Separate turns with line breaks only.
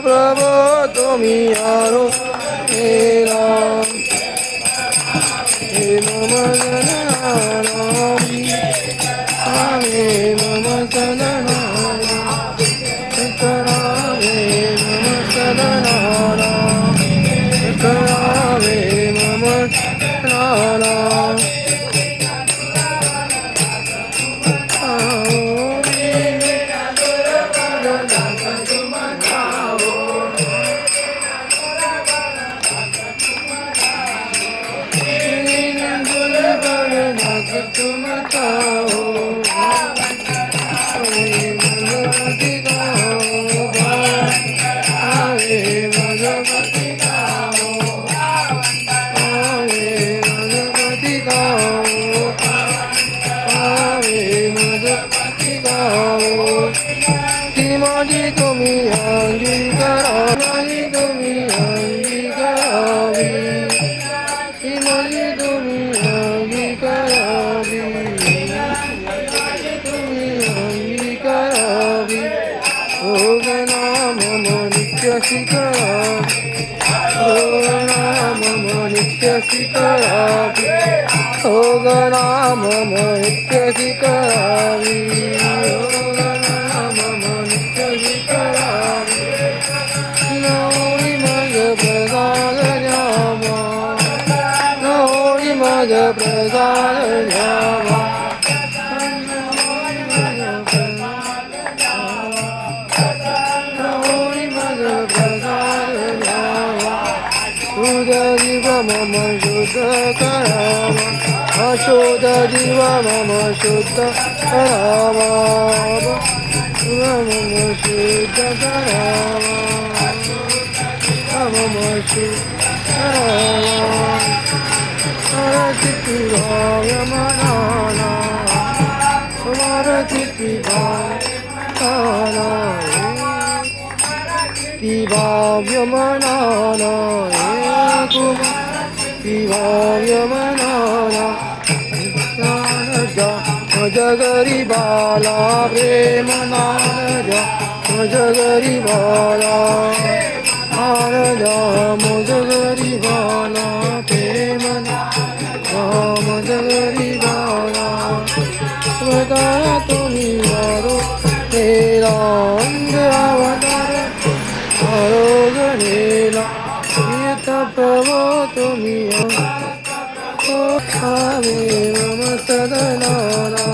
प्रभो तुमी आरो हेरा हे मम जननामी हे मम सदनारा करावे मम सदनारा करावे मम नारा तुम चाहो भगवती गाओ आवे भगवती गाओ आवे भगवती गाओ आवे भगवती गाओ माझी तुम्ही अंगीकारा माझी तुम्ही अंगीकारावी माझी तुम्ही अंगीकारावी तुम्ही अंगीकारावी योग नाम नित्य शिकरावी योग नाम नित्य शिकरावी योग नाम नित्य शिकरावी योग नाम नित्य शिकरावी नवरी मज प्रसाद न्यावा नवरी मज प्रसाद न्यावा नवरी मज प्रसाद न्यावा शुद्ध जीव मम शुद्ध करावा अशुद्ध जीव मम शुद्ध करावा मम शुद्ध करावा मम शुद्ध करावा हरति भाव्य मनाना हरति भाव्य मनाना भाव्य मनाना जगरी बाला प्रेम नारजा जगरी बाला नारजा जगरी बाला प्रेम नाम जगरी बाला बता तुम्ही यारो तेरा अंग अवतार आरोगणेला प्रभो तुम्ही आवे मम सदनारा